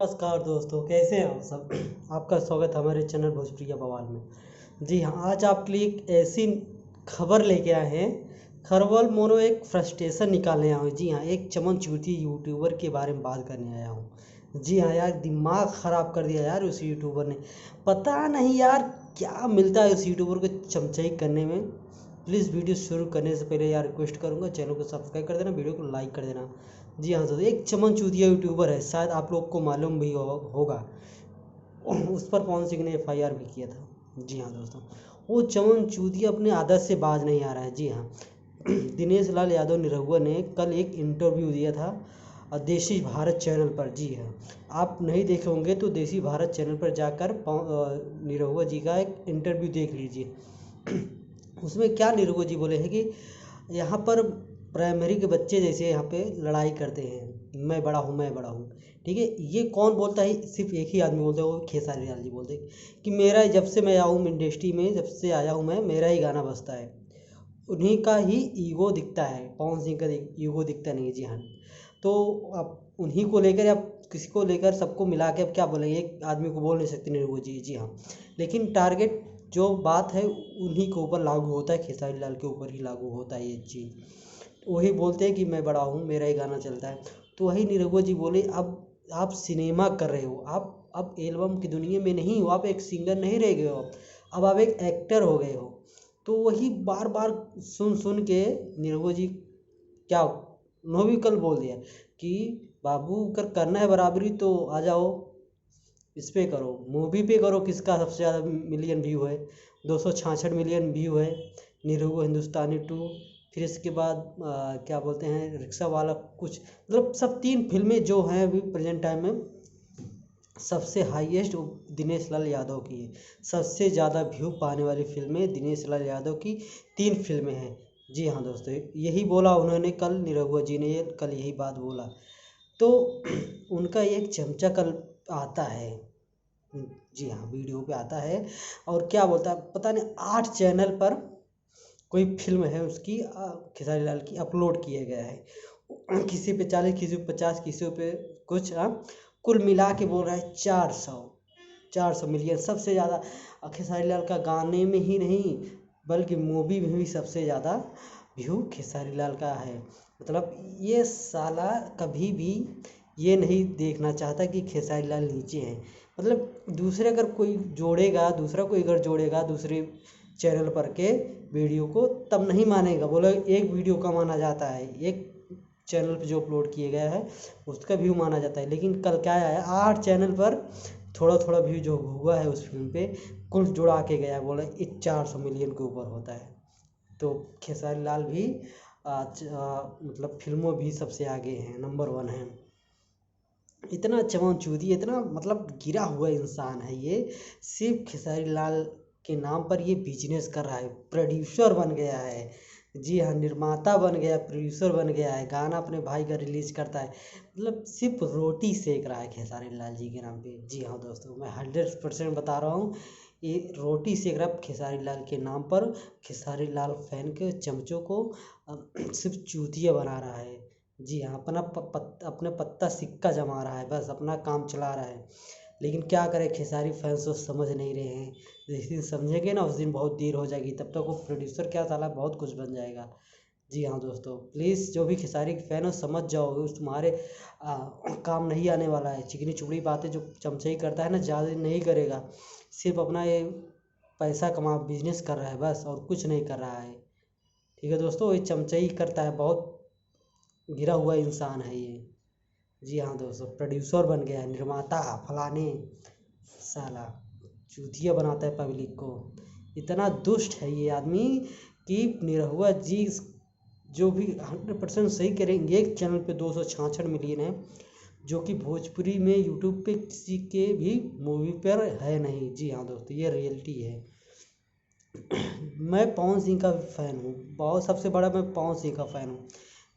नमस्कार दोस्तों, कैसे हैं आप सब। आपका स्वागत है हमारे चैनल भोजप्रिया बवाल में। जी हाँ, आज आपके लिए एक ऐसी खबर लेके आए हैं। खरबल मोनो एक फ्रस्ट्रेशन निकालने आया हूँ। जी हाँ, एक चमनचूती यूट्यूबर के बारे में बात करने आया हूँ। जी हाँ यार, दिमाग ख़राब कर दिया यार उस यूट्यूबर ने। पता नहीं यार क्या मिलता है उस यूट्यूबर को चमचाई करने में। प्लीज़ वीडियो शुरू करने से पहले यार रिक्वेस्ट करूँगा, चैनल को सब्सक्राइब कर देना, वीडियो को लाइक कर देना। जी हाँ दोस्तों, एक चमन चूतिया यूट्यूबर है, शायद आप लोग को मालूम भी होगा। उस पर पवन सिंह ने FIR भी किया था। जी हाँ दोस्तों, वो चमन चूतिया अपने आदत से बाज नहीं आ रहा है। जी हाँ, दिनेश लाल यादव निरहुआ ने कल एक इंटरव्यू दिया था देसी भारत चैनल पर। जी हाँ, आप नहीं देखे होंगे तो देसी भारत चैनल पर जाकर निरहुआ जी का एक इंटरव्यू देख लीजिए। उसमें क्या निरहुआ जी बोले हैं कि यहाँ पर प्राइमरी के बच्चे जैसे यहाँ पे लड़ाई करते हैं, मैं बड़ा हूँ मैं बड़ा हूँ। ठीक है, ये कौन बोलता है? सिर्फ एक ही आदमी बोलता है, वो खेसारी लाल जी बोलते हैं कि मेरा जब से मैं आया हूँ इंडस्ट्री में, जब से आया हूँ मैं, मेरा ही गाना बजता है। उन्हीं का ही ईगो दिखता है, पवन सिंह का ईगो दिखता नहीं है। जी हाँ, तो अब उन्हीं को लेकर या किसी को लेकर सबको मिला के अब क्या बोलेंगे, एक आदमी को बोल नहीं सकते नहीं वो। जी जी हाँ, लेकिन टारगेट जो बात है उन्हीं के ऊपर लागू होता है, खेसारी लाल के ऊपर ही लागू होता है ये चीज़। वही बोलते हैं कि मैं बड़ा हूँ, मेरा ही गाना चलता है। तो वही निरहुआ जी बोले, अब आप सिनेमा कर रहे हो, आप अब एल्बम की दुनिया में नहीं हो, आप एक सिंगर नहीं रह गए हो, अब आप एक एक्टर हो गए हो। तो वही बार बार सुन सुन के निरहुआ जी क्या नोविकल बोल दिया कि बाबू अगर करना है बराबरी तो आ जाओ, इस पे करो, मूवी पे करो। किसका सबसे ज़्यादा मिलियन व्यू है? 266 मिलियन व्यू है निरहुआ हिंदुस्तानी 2। फिर इसके बाद क्या बोलते हैं, रिक्शा वाला कुछ, मतलब सब 3 फिल्में जो हैं अभी प्रेजेंट टाइम में सबसे हाईएस्ट दिनेश लाल यादव की है। सबसे ज़्यादा व्यू पाने वाली फिल्में दिनेश लाल यादव की 3 फिल्में हैं। जी हाँ दोस्तों, यही बोला उन्होंने कल, निरहुआ जी ने ये कल यही बात बोला। तो उनका एक चमचा कल आता है। जी हाँ, वीडियो पे आता है और क्या बोलता है पता नहीं, 8 चैनल पर कोई फिल्म है उसकी, खेसारी लाल की, अपलोड किया गया है। किसी पे 40, किसी पे 50, किसी पे कुछ, कुल मिला के बोल रहा है 400 मिलियन। सबसे ज़्यादा खेसारी लाल का गाने में ही नहीं बल्कि मूवी में भी सबसे ज़्यादा व्यू खेसारी लाल का है। मतलब ये साला कभी भी ये नहीं देखना चाहता कि खेसारी लाल नीचे हैं। मतलब दूसरे अगर कोई जोड़ेगा, दूसरा कोई अगर जोड़ेगा दूसरे चैनल पर के वीडियो को, तब नहीं मानेगा। बोला एक वीडियो का माना जाता है, एक चैनल पे जो अपलोड किया गया है उसका व्यू माना जाता है। लेकिन कल क्या आया, 8 चैनल पर थोड़ा थोड़ा व्यू जो हुआ है उस फिल्म पे, कुल जुड़ा के गया, बोला ये 400 मिलियन के ऊपर होता है। तो खेसारी लाल भी मतलब फिल्मों भी सबसे आगे हैं, नंबर 1 है। इतना चमनचूदी, इतना मतलब गिरा हुआ इंसान है ये। सिर्फ खेसारी लाल के नाम पर ये बिजनेस कर रहा है, प्रोड्यूसर बन गया है। जी हाँ, निर्माता बन गया, प्रोड्यूसर बन गया है, गाना अपने भाई का रिलीज करता है। मतलब सिर्फ रोटी सेक रहा है खेसारी लाल जी के नाम पे। जी हाँ दोस्तों, मैं 100% बता रहा हूँ, ये रोटी सेक रहा है खेसारी लाल के नाम पर। खेसारी लाल फैन के चमचों को सिर्फ चूतिया बना रहा है। जी हाँ, अपना पत्ता सिक्का जमा रहा है, बस अपना काम चला रहा है। लेकिन क्या करें, खेसारी फैंस तो समझ नहीं रहे हैं। जिस दिन समझेंगे ना उस दिन बहुत देर हो जाएगी, तब तक वो प्रोड्यूसर क्या साला बहुत कुछ बन जाएगा। जी हाँ दोस्तों, प्लीज़ जो भी खेसारी के फैन हो समझ जाओ, उस तुम्हारे काम नहीं आने वाला है। चिकनी चुपड़ी बातें जो चमचई करता है ना, ज़्यादा नहीं करेगा। सिर्फ अपना ये पैसा कमा बिजनेस कर रहा है बस, और कुछ नहीं कर रहा है। ठीक है दोस्तों, ये चमचई करता है, बहुत गिरा हुआ इंसान है ये। जी हाँ दोस्तों, प्रोड्यूसर बन गया है, निर्माता फलाने, साला चूतिया बनाता है पब्लिक को। इतना दुष्ट है ये आदमी कि निरहुआ जी जो भी 100% सही करेंगे। एक चैनल पे 266 मिलियन है, जो कि भोजपुरी में यूट्यूब पे किसी के भी मूवी पर है नहीं। जी हाँ दोस्तों, ये रियलिटी है। मैं पवन सिंह का फ़ैन हूँ, बहुत सबसे बड़ा मैं पवन सिंह का फ़ैन हूँ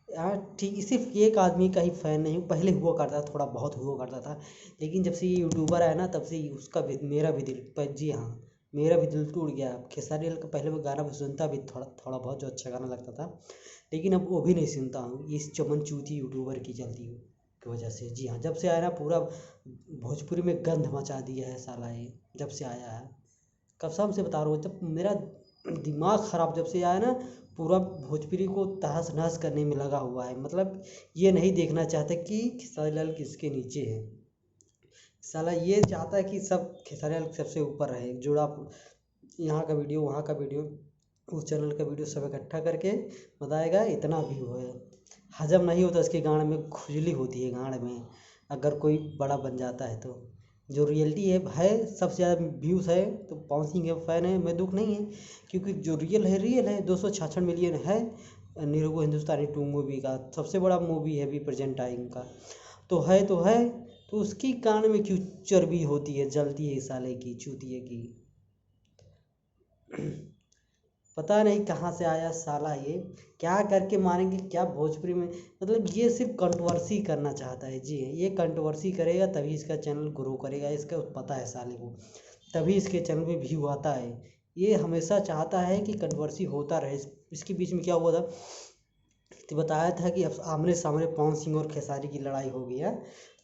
यार। ठीक, सिर्फ एक आदमी का ही फ़ैन नहीं हूँ, पहले हुआ करता था, थोड़ा बहुत हुआ करता था। लेकिन जब से ये यूट्यूबर आया ना, तब से उसका भी मेरा भी दिल जी हाँ, मेरा भी दिल टूट गया। खेसारी लाल का पहले वो गाना भी सुनता भी, थोड़ा थोड़ा बहुत जो अच्छा गाना लगता था, लेकिन अब वो भी नहीं सुनता हूँ, इस चमनचूती यूट्यूबर की चलती हूँ। की वजह से। जी हाँ, जब से आया ना पूरा भोजपुरी में गंध मचा दिया है साला ये, जब से आया है। कसम से बता रहा हूँ, जब मेरा दिमाग ख़राब जब से आया ना, पूरा भोजपुरी को तहस नहस करने में लगा हुआ है। मतलब ये नहीं देखना चाहता कि खेसारी लाल किसके नीचे है। साला ये चाहता है कि सब खेसारी लाल सबसे ऊपर रहे, जोड़ा यहाँ का वीडियो वहाँ का वीडियो उस चैनल का वीडियो सब इकट्ठा करके बताएगा इतना व्यू है। हजम नहीं होता, इसके गाँड में खुजली होती है गाँड में अगर कोई बड़ा बन जाता है तो। जो रियलिटी है सबसे ज़्यादा व्यूज़ है तो पवन सिंह के फैन है, मैं दुख नहीं है, क्योंकि जो रियल है 266 मिलियन है। निरहु हिंदुस्तानी 2 मूवी का सबसे बड़ा मूवी है अभी प्रेजेंट टाइम का, तो है तो उसकी कान में क्यों चर्बी होती है, जलती है साले की चूतिए की। पता नहीं कहाँ से आया साला ये, क्या करके मारेंगे क्या भोजपुरी में। मतलब ये सिर्फ कंट्रोवर्सी करना चाहता है। जी ये कंट्रोवर्सी करेगा तभी इसका चैनल ग्रो करेगा, इसका पता है साले को, तभी इसके चैनल पे व्यू आता है। ये हमेशा चाहता है कि कंट्रोवर्सी होता रहे। इसके बीच में क्या हुआ था तो बताया था कि अब आमने सामने पवन सिंह और खेसारी की लड़ाई हो गई है।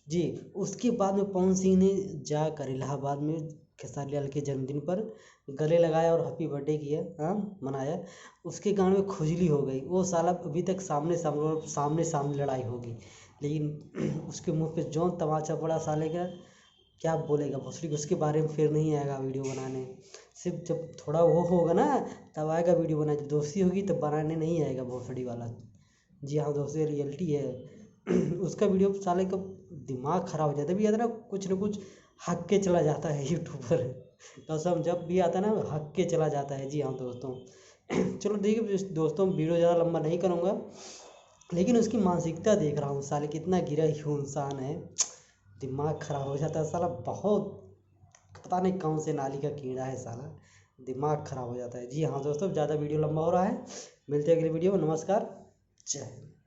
जी उसके बाद में पवन सिंह ने जाकर इलाहाबाद में खेसारी लाल के जन्मदिन पर गले लगाया और हैप्पी बर्थडे किया, हाँ मनाया। उसके गाँव में खुजली हो गई, वो साला अभी तक सामने सामने लड़ाई होगी, लेकिन उसके मुंह पे जौन तमाचा पड़ा साले का, क्या बोलेगा भोसड़ी। उसके बारे में फिर नहीं आएगा वीडियो बनाने, सिर्फ जब थोड़ा वो होगा ना तब आएगा वीडियो बनाने, जब दोस्ती होगी तब बनाने नहीं आएगा भोसड़ी वाला। जी हाँ दोस्तों, रियलिटी है। उसका वीडियो साले का दिमाग ख़राब हो जाता है, भी आता ना कुछ हक के चला जाता है यूट्यूबर। कसम जब भी आता है ना हक के चला जाता है। जी हाँ दोस्तों। चलो देखिए दोस्तों, वीडियो ज़्यादा लंबा नहीं करूँगा, लेकिन उसकी मानसिकता देख रहा हूँ साले कितना गिरा हुआ इंसान है। दिमाग ख़राब हो जाता है साला, बहुत पता नहीं कौन से नाली का कीड़ा है साला, दिमाग ख़राब हो जाता है। जी हाँ दोस्तों, ज़्यादा वीडियो लंबा हो रहा है, मिलते हैं अगली वीडियो में। नमस्कार, जय हिंद।